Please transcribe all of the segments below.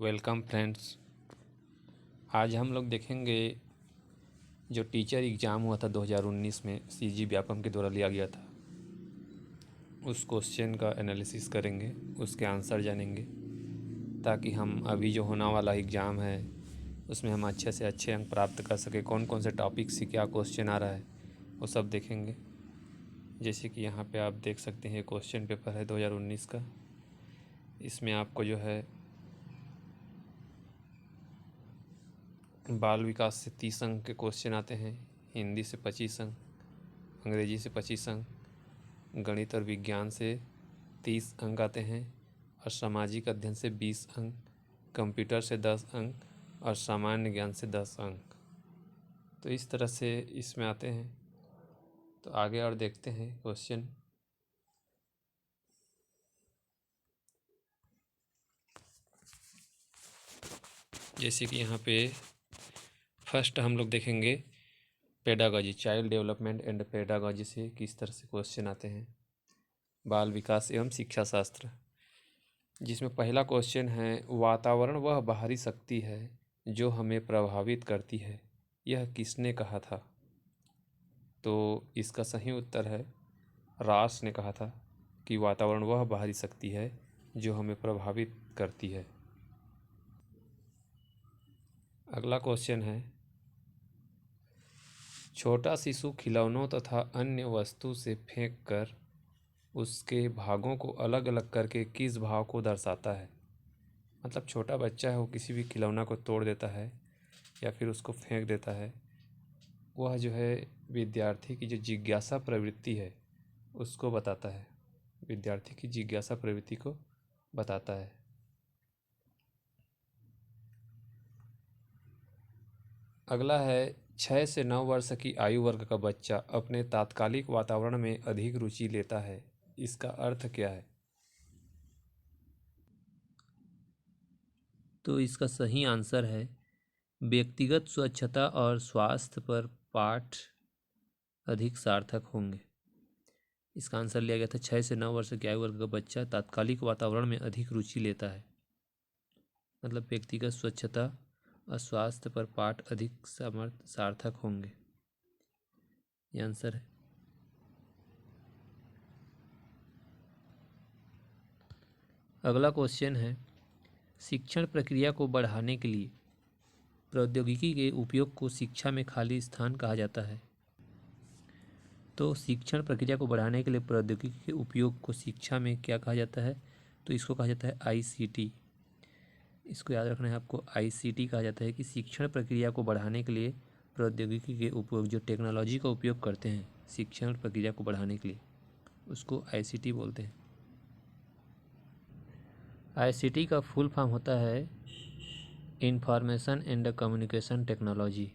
Welcome friends. आज हम लोग देखेंगे जो टीचर एग्ज़ाम हुआ था 2019 में सीजी व्यापम के द्वारा लिया गया था, उस क्वेश्चन का एनालिसिस करेंगे, उसके आंसर जानेंगे, ताकि हम अभी जो होने वाला एग्ज़ाम है उसमें हम अच्छे से अच्छे अंक प्राप्त कर सकें। कौन कौन से टॉपिक से क्या क्वेश्चन आ रहा है वो सब देखेंगे। जैसे कि यहाँ पे आप देख सकते हैं क्वेश्चन पेपर है 2019 का। इसमें आपको जो है बाल विकास से 30 अंक के क्वेश्चन आते हैं, हिंदी से 25 अंक, अंग्रेजी से 25 अंक, गणित और विज्ञान से 30 अंक आते हैं और सामाजिक अध्ययन से 20 अंक, कंप्यूटर से 10 अंक और सामान्य ज्ञान से 10 अंक। तो इस तरह से इसमें आते हैं। तो आगे और देखते हैं क्वेश्चन। जैसे कि यहाँ पे फर्स्ट हम लोग देखेंगे pedagogy, child development and pedagogy से किस तरह से क्वेश्चन आते हैं। बाल विकास एवं शिक्षा शास्त्र, जिसमें पहला क्वेश्चन है, वातावरण वह बाहरी शक्ति है जो हमें प्रभावित करती है, यह किसने कहा था? तो इसका सही उत्तर है रास ने कहा था कि वातावरण वह बाहरी शक्ति है जो हमें प्रभावित करती है। अगला क्वेश्चन है, छोटा शिशु खिलौनों तथा अन्य वस्तु से फेंक कर उसके भागों को अलग अलग करके किस भाव को दर्शाता है? मतलब छोटा बच्चा है, वो किसी भी खिलौना को तोड़ देता है या फिर उसको फेंक देता है, वह जो है विद्यार्थी की जो जिज्ञासा प्रवृत्ति है उसको बताता है, विद्यार्थी की जिज्ञासा प्रवृत्ति को बताता है। अगला है, 6 से 9 वर्ष की आयु वर्ग का बच्चा अपने तात्कालिक वातावरण में अधिक रुचि लेता है, इसका अर्थ क्या है? तो इसका सही आंसर है व्यक्तिगत स्वच्छता और स्वास्थ्य पर पाठ अधिक सार्थक होंगे। इसका आंसर लिया गया था 6 से 9 वर्ष की आयु वर्ग का बच्चा तात्कालिक वातावरण में अधिक रुचि लेता है, मतलब व्यक्तिगत स्वच्छता और स्वास्थ्य पर पाठ अधिक सार्थक होंगे, ये आंसर है। अगला क्वेश्चन है, शिक्षण प्रक्रिया को बढ़ाने के लिए प्रौद्योगिकी के उपयोग को शिक्षा में खाली स्थान कहा जाता है। तो शिक्षण प्रक्रिया को बढ़ाने के लिए प्रौद्योगिकी के उपयोग को शिक्षा में क्या कहा जाता है? तो इसको कहा जाता है आईसीटी। इसको याद रखना है आपको, आईसीटी कहा जाता है कि शिक्षण प्रक्रिया को बढ़ाने के लिए प्रौद्योगिकी के उपयोग, जो टेक्नोलॉजी का उपयोग करते हैं शिक्षण प्रक्रिया को बढ़ाने के लिए, उसको आईसीटी बोलते हैं। आईसीटी का फुल फॉर्म होता है इंफॉर्मेशन एंड कम्युनिकेशन टेक्नोलॉजी।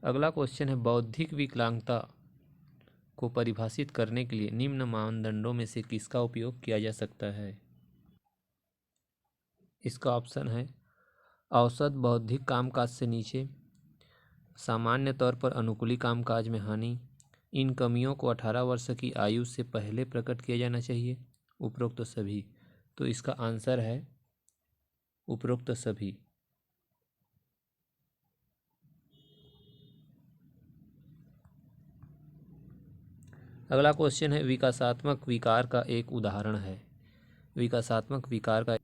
अगला क्वेश्चन है, बौद्धिक विकलांगता को परिभाषित करने के लिए निम्न मानदंडों में से किसका उपयोग किया जा सकता है? इसका ऑप्शन है औसत बौद्धिक कामकाज से नीचे, सामान्य तौर पर अनुकूली कामकाज में हानि, इन कमियों को 18 वर्ष की आयु से पहले प्रकट किया जाना चाहिए, उपरोक्त सभी। तो इसका आंसर है उपरोक्त सभी। अगला क्वेश्चन है, विकासात्मक विकार का एक उदाहरण है। विकासात्मक विकार का,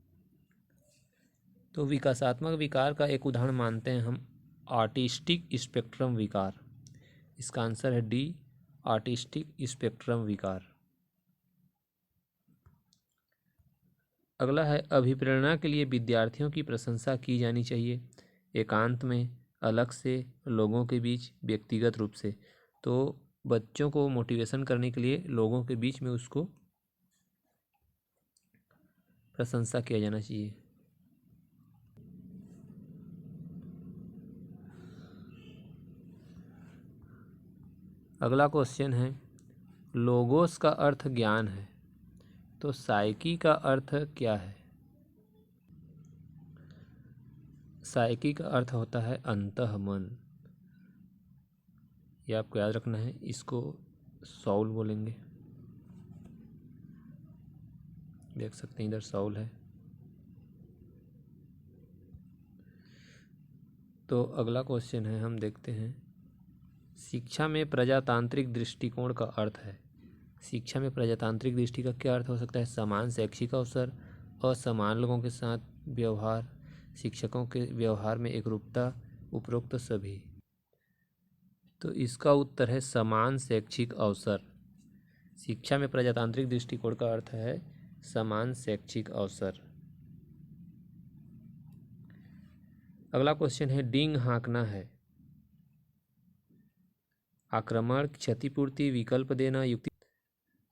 तो विकासात्मक विकार का एक उदाहरण मानते हैं हम ऑटिस्टिक स्पेक्ट्रम विकार। इसका आंसर है डी, ऑटिस्टिक स्पेक्ट्रम विकार। अगला है, अभिप्रेरणा के लिए विद्यार्थियों की प्रशंसा की जानी चाहिए, एकांत में, अलग से, लोगों के बीच, व्यक्तिगत रूप से। तो बच्चों को मोटिवेशन करने के लिए लोगों के बीच में उसको प्रशंसा किया जाना चाहिए। अगला क्वेश्चन है, लोगोस का अर्थ ज्ञान है, तो साइकी का अर्थ क्या है? साइकी का अर्थ होता है अंतः मन। ये आपको याद रखना है, इसको सौल बोलेंगे। देख सकते हैं इधर सौल है। तो अगला क्वेश्चन है, हम देखते हैं, शिक्षा में प्रजातांत्रिक दृष्टिकोण का अर्थ है। शिक्षा में प्रजातांत्रिक दृष्टि का क्या अर्थ हो सकता है? समान शैक्षिक अवसर, असमान लोगों के साथ व्यवहार, शिक्षकों के व्यवहार में एकरूपता, उपरोक्त सभी। तो इसका उत्तर है समान शैक्षिक अवसर। शिक्षा में प्रजातांत्रिक दृष्टिकोण का अर्थ है समान शैक्षिक अवसर। अगला क्वेश्चन है, डींग हाँकना है। आक्रमण, क्षतिपूर्ति, विकल्प देना,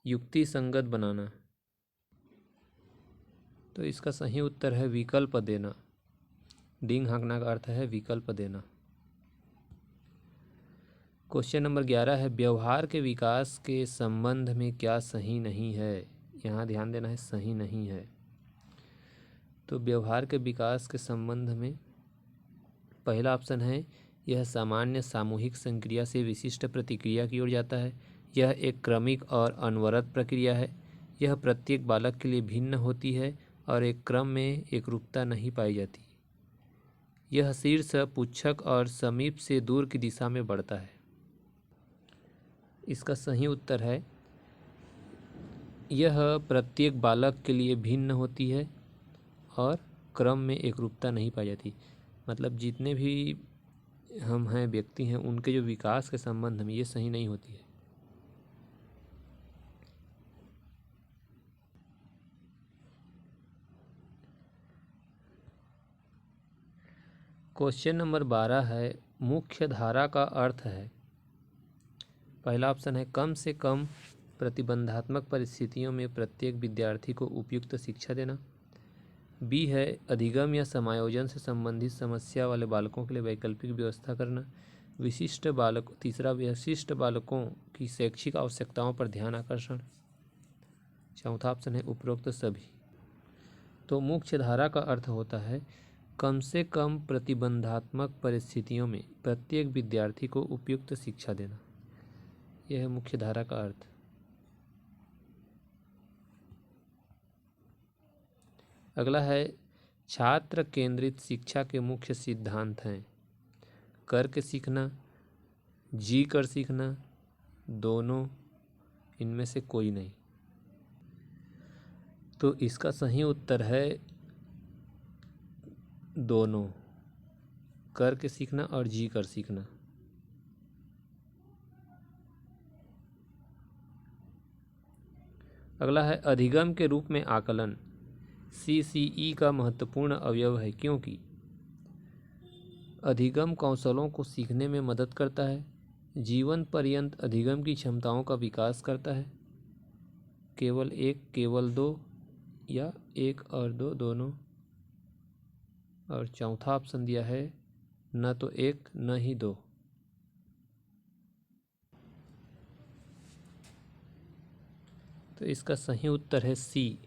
युक्ति संगत बनाना। तो इसका सही उत्तर है विकल्प देना। डींग हाँकना का अर्थ है विकल्प देना। क्वेश्चन नंबर 11 है, व्यवहार के विकास के संबंध में क्या सही नहीं है? यहाँ ध्यान देना है, सही नहीं है। तो व्यवहार के विकास के संबंध में पहला ऑप्शन है, यह सामान्य सामूहिक संक्रिया से विशिष्ट प्रतिक्रिया की ओर जाता है। यह एक क्रमिक और अनवरत प्रक्रिया है। यह प्रत्येक बालक के लिए भिन्न होती है और एक क्रम में एकरूपता नहीं पाई जाती। यह शीर्ष, पुच्छक और समीप से दूर की दिशा में बढ़ता है। इसका सही उत्तर है, यह प्रत्येक बालक के लिए भिन्न होती है और क्रम में एकरूपता नहीं पाई जाती। मतलब जितने भी हम हैं, व्यक्ति हैं, उनके जो विकास के संबंध में ये सही नहीं होती है। क्वेश्चन नंबर 12 है, मुख्य धारा का अर्थ है। पहला ऑप्शन है, कम से कम प्रतिबंधात्मक परिस्थितियों में प्रत्येक विद्यार्थी को उपयुक्त शिक्षा देना। बी है, अधिगम या समायोजन से संबंधित समस्या वाले बालकों के लिए वैकल्पिक व्यवस्था करना। तीसरा, विशिष्ट बालकों की शैक्षिक आवश्यकताओं पर ध्यान आकर्षण। चौथा ऑप्शन है उपरोक्त सभी। तो मुख्य धारा का अर्थ होता है कम से कम प्रतिबंधात्मक परिस्थितियों में प्रत्येक विद्यार्थी को उपयुक्त शिक्षा देना। यह है मुख्य धारा का अर्थ। अगला है, छात्र केंद्रित शिक्षा के मुख्य सिद्धांत हैं। करके सीखना, जी कर सीखना, दोनों, इनमें से कोई नहीं। तो इसका सही उत्तर है दोनों, करके सीखना और जी कर सीखना। अगला है, अधिगम के रूप में आकलन CCE का महत्वपूर्ण अवयव है, क्योंकि अधिगम कौशलों को सीखने में मदद करता है, जीवन पर्यंत अधिगम की क्षमताओं का विकास करता है। केवल एक, केवल दो, या एक और दो, दोनों। और चौथा ऑप्शन दिया है, न तो एक न ही दो। तो इसका सही उत्तर है सी,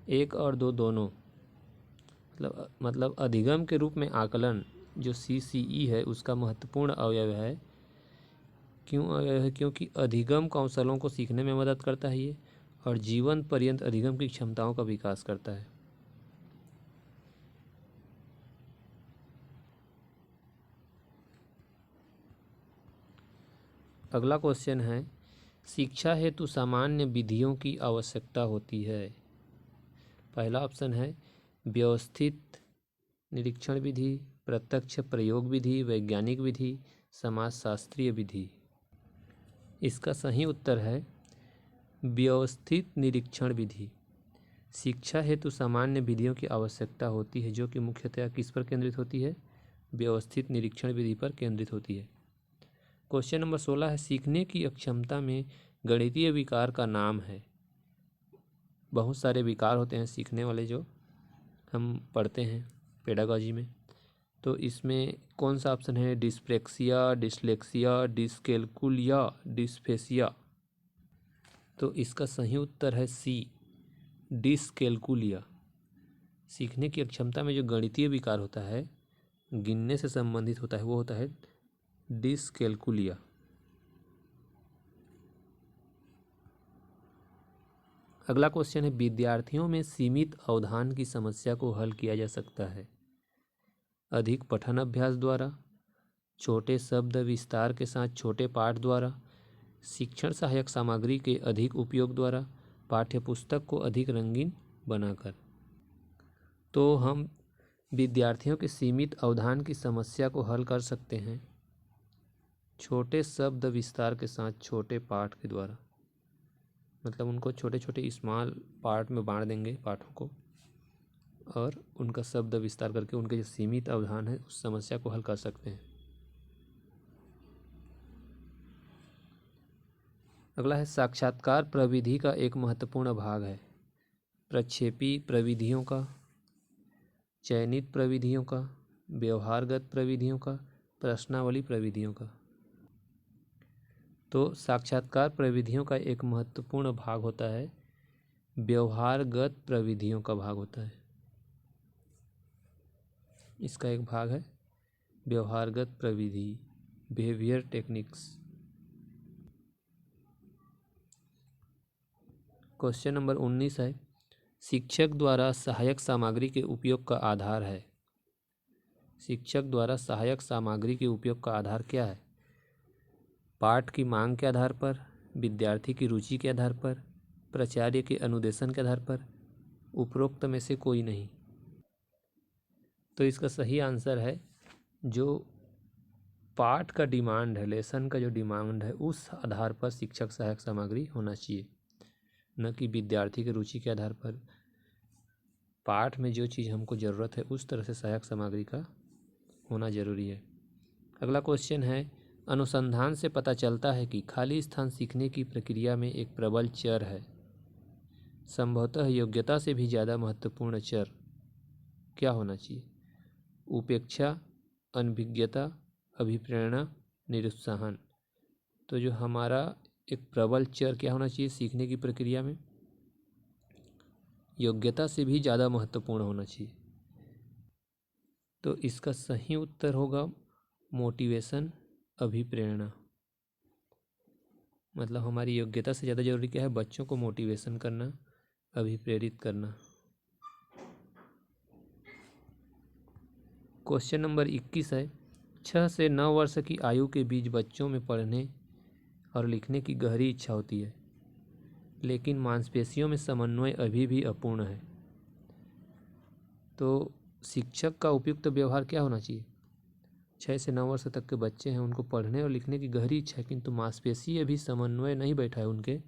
एक और दो, दोनों। मतलब अधिगम के रूप में आकलन जो CCE है उसका महत्वपूर्ण अवयव है। क्यों अवयव है? क्योंकि अधिगम कौशलों को सीखने में मदद करता है ये, और जीवन पर्यंत अधिगम की क्षमताओं का विकास करता है। अगला क्वेश्चन है, शिक्षा हेतु सामान्य विधियों की आवश्यकता होती है। पहला ऑप्शन है, व्यवस्थित निरीक्षण विधि, प्रत्यक्ष प्रयोग विधि, वैज्ञानिक विधि, समाजशास्त्रीय विधि। इसका सही उत्तर है व्यवस्थित निरीक्षण विधि। शिक्षा हेतु सामान्य विधियों की आवश्यकता होती है, जो कि मुख्यतः किस पर केंद्रित होती है? व्यवस्थित निरीक्षण विधि पर केंद्रित होती है। क्वेश्चन नंबर 16 है, सीखने की अक्षमता में गणितीय विकार का नाम है। बहुत सारे विकार होते हैं सीखने वाले जो हम पढ़ते हैं पेडागॉजी में। तो इसमें कौन सा ऑप्शन है? Dyspraxia, dyslexia, dyscalculia, dysphasia. तो इसका सही उत्तर है सी, डिसकैल्कुलिया। सीखने की अक्षमता में जो गणितीय विकार होता है, गिनने से संबंधित होता है, वो होता है डिसकैल्कुलिया। अगला क्वेश्चन है, विद्यार्थियों में सीमित अवधान की समस्या को हल किया जा सकता है। अधिक पठन अभ्यास द्वारा, छोटे शब्द विस्तार के साथ छोटे पाठ द्वारा, शिक्षण सहायक सामग्री के अधिक उपयोग द्वारा, पाठ्यपुस्तक को अधिक रंगीन बनाकर। तो हम विद्यार्थियों के सीमित अवधान की समस्या को हल कर सकते हैं छोटे शब्द विस्तार के साथ छोटे पाठ के द्वारा। मतलब उनको छोटे छोटे स्मॉल पार्ट में बांट देंगे पाठों को और उनका शब्द विस्तार करके उनके जो सीमित अवधान है उस समस्या को हल कर सकते हैं। अगला है साक्षात्कार प्रविधि का एक महत्वपूर्ण भाग है प्रक्षेपी प्रविधियों का, चयनित प्रविधियों का, व्यवहारगत प्रविधियों का, प्रश्नावली प्रविधियों का। तो साक्षात्कार प्रविधियों का एक महत्वपूर्ण भाग होता है व्यवहारगत प्रविधियों का भाग होता है। इसका एक भाग है व्यवहारगत प्रविधि, बिहेवियर टेक्निक्स। क्वेश्चन नंबर 19 है शिक्षक द्वारा सहायक सामग्री के उपयोग का आधार है। शिक्षक द्वारा सहायक सामग्री के उपयोग का आधार क्या है? पाठ की मांग के आधार पर, विद्यार्थी की रुचि के आधार पर, प्राचार्य के अनुदेशन के आधार पर, उपरोक्त में से कोई नहीं। तो इसका सही आंसर है जो पाठ का डिमांड है, लेसन का जो डिमांड है उस आधार पर शिक्षक सहायक सामग्री होना चाहिए, न कि विद्यार्थी की रुचि के आधार पर। पाठ में जो चीज़ हमको ज़रूरत है उस तरह से सहायक सामग्री का होना जरूरी है। अगला क्वेश्चन है अनुसंधान से पता चलता है कि खाली स्थान सीखने की प्रक्रिया में एक प्रबल चर है। संभवतः योग्यता से भी ज़्यादा महत्वपूर्ण चर क्या होना चाहिए? उपेक्षा, अनभिज्ञता, अभिप्रेरणा, निरुत्साहन। तो जो हमारा एक प्रबल चर क्या होना चाहिए सीखने की प्रक्रिया में? योग्यता से भी ज़्यादा महत्वपूर्ण होना चाहिए। तो इसका सही उत्तर होगा मोटिवेशन, अभिप्रेरणा। मतलब हमारी योग्यता से ज़्यादा जरूरी क्या है? बच्चों को मोटिवेशन करना, अभिप्रेरित करना। क्वेश्चन नंबर 21 है 6 से 9 वर्ष की आयु के बीच बच्चों में पढ़ने और लिखने की गहरी इच्छा होती है, लेकिन मांसपेशियों में समन्वय अभी भी अपूर्ण है। तो शिक्षक का उपयुक्त व्यवहार क्या होना चाहिए? 6 से 9 वर्ष तक के बच्चे हैं, उनको पढ़ने और लिखने की गहरी इच्छा है, किंतु मांसपेशी अभी समन्वय नहीं बैठा है उनके।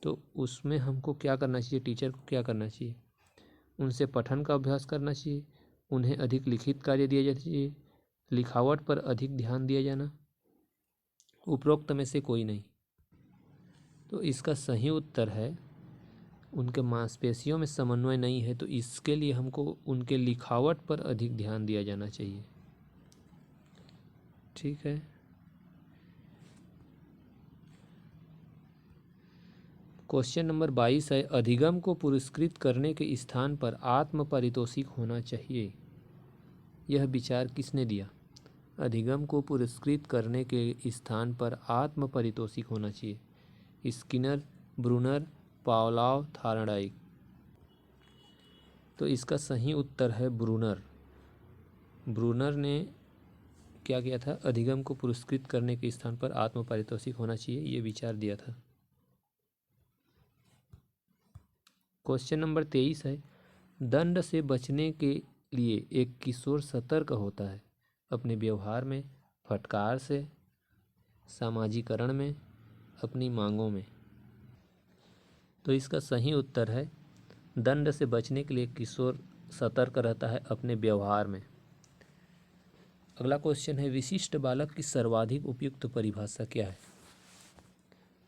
तो उसमें हमको क्या करना चाहिए? टीचर को क्या करना चाहिए? उनसे पठन का अभ्यास करना चाहिए, उन्हें अधिक लिखित कार्य दिया जाना चाहिए, लिखावट पर अधिक ध्यान दिया जाना, उपरोक्त में से कोई नहीं। तो इसका सही उत्तर है उनके मांसपेशियों में समन्वय नहीं है, तो इसके लिए हमको उनके लिखावट पर अधिक ध्यान दिया जाना चाहिए। ठीक है। क्वेश्चन नंबर 22 है अधिगम को पुरस्कृत करने के स्थान पर आत्म पारितोषिक होना चाहिए। यह विचार किसने दिया? अधिगम को पुरस्कृत करने के स्थान पर आत्म पारितोषिक होना चाहिए। Skinner, Bruner, Pavlov, Thorndike. तो इसका सही उत्तर है ब्रूनर। ब्रूनर ने क्या किया था? अधिगम को पुरस्कृत करने के स्थान पर आत्म पारितोषिक होना चाहिए, ये विचार दिया था। क्वेश्चन नंबर 23 है दंड से बचने के लिए एक किशोर सतर्क होता है अपने व्यवहार में, फटकार से, सामाजिकरण में, अपनी मांगों में। तो इसका सही उत्तर है दंड से बचने के लिए किशोर सतर्क रहता है अपने व्यवहार में। अगला क्वेश्चन है विशिष्ट बालक की सर्वाधिक उपयुक्त परिभाषा क्या है?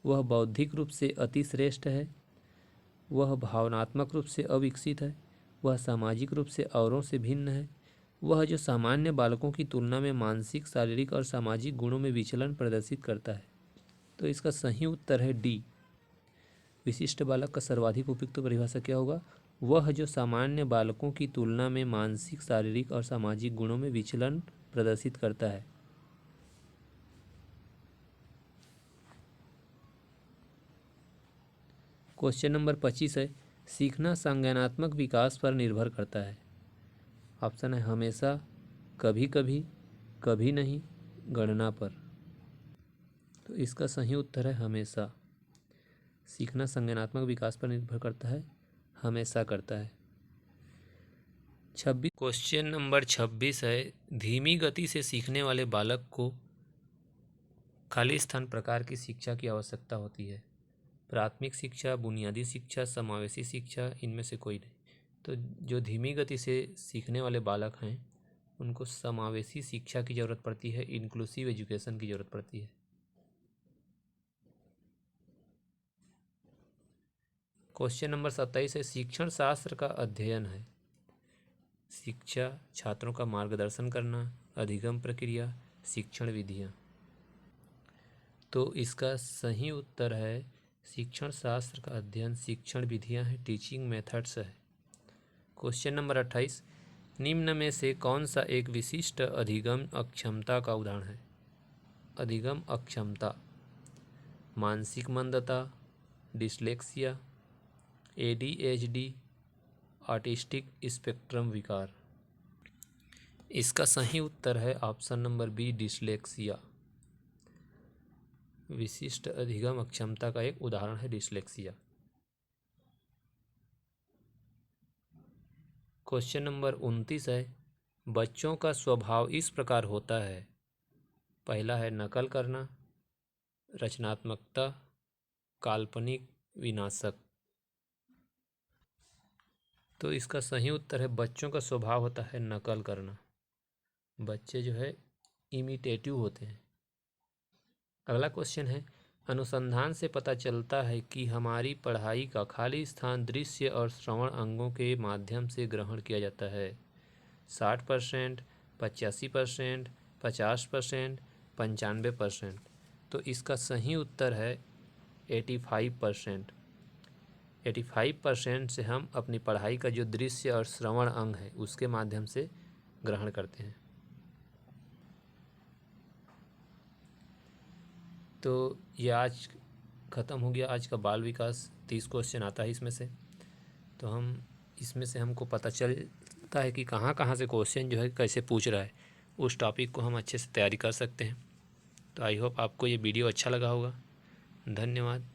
वह बौद्धिक रूप से अति श्रेष्ठ है, वह भावनात्मक रूप से अविकसित है, वह सामाजिक रूप से औरों से भिन्न है, वह जो सामान्य बालकों की तुलना में मानसिक, शारीरिक और सामाजिक गुणों में विचलन प्रदर्शित करता है। तो इसका सही उत्तर है डी। विशिष्ट बालक का सर्वाधिक उपयुक्त परिभाषा क्या होगा? वह जो सामान्य बालकों की तुलना में मानसिक, शारीरिक और सामाजिक गुणों में विचलन प्रदर्शित करता है। क्वेश्चन नंबर 25 है सीखना संज्ञानात्मक विकास पर निर्भर करता है। ऑप्शन है हमेशा, कभी कभी, कभी नहीं, गणना पर। तो इसका सही उत्तर है हमेशा। सीखना संज्ञानात्मक विकास पर निर्भर करता है, हमेशा करता है। 26 क्वेश्चन नंबर 26 है, धीमी गति से सीखने वाले बालक को खाली स्थान प्रकार की शिक्षा की आवश्यकता होती है। प्राथमिक शिक्षा, बुनियादी शिक्षा, समावेशी शिक्षा, इनमें से कोई नहीं। तो जो धीमी गति से सीखने वाले बालक हैं उनको समावेशी शिक्षा की ज़रूरत पड़ती है, इंक्लूसिव एजुकेशन की ज़रूरत पड़ती है। क्वेश्चन नंबर 27 है, शिक्षण शास्त्र का अध्ययन है शिक्षा, छात्रों का मार्गदर्शन करना, अधिगम प्रक्रिया, शिक्षण विधियाँ। तो इसका सही उत्तर है शिक्षण शास्त्र का अध्ययन शिक्षण विधियाँ है, टीचिंग मेथड्स है। क्वेश्चन नंबर 28, निम्न में से कौन सा एक विशिष्ट अधिगम अक्षमता का उदाहरण है? अधिगम अक्षमता, मानसिक मंदता, डिसलेक्सिया, ADHD, ऑटिस्टिक स्पेक्ट्रम विकार। इसका सही उत्तर है ऑप्शन नंबर बी, डिसलेक्सिया। विशिष्ट अधिगम अक्षमता का एक उदाहरण है डिसलेक्सिया। क्वेश्चन नंबर 29 है, बच्चों का स्वभाव इस प्रकार होता है। पहला है नकल करना, रचनात्मकता, काल्पनिक, विनाशक। तो इसका सही उत्तर है बच्चों का स्वभाव होता है नकल करना। बच्चे जो है इमिटेटिव होते हैं। अगला क्वेश्चन है, अनुसंधान से पता चलता है कि हमारी पढ़ाई का खाली स्थान दृश्य और श्रवण अंगों के माध्यम से ग्रहण किया जाता है। 60%, 85%, 50%, 95%। तो इसका सही उत्तर है 85%। 85% से हम अपनी पढ़ाई का जो दृश्य और श्रवण अंग है उसके माध्यम से ग्रहण करते हैं। तो ये आज ख़त्म हो गया आज का बाल विकास। 30 क्वेश्चन आता है इसमें से। तो हम इसमें से हमको पता चलता है कि कहाँ कहाँ से क्वेश्चन जो है कैसे पूछ रहा है, उस टॉपिक को हम अच्छे से तैयारी कर सकते हैं। तो आई होप आपको ये वीडियो अच्छा लगा होगा। धन्यवाद।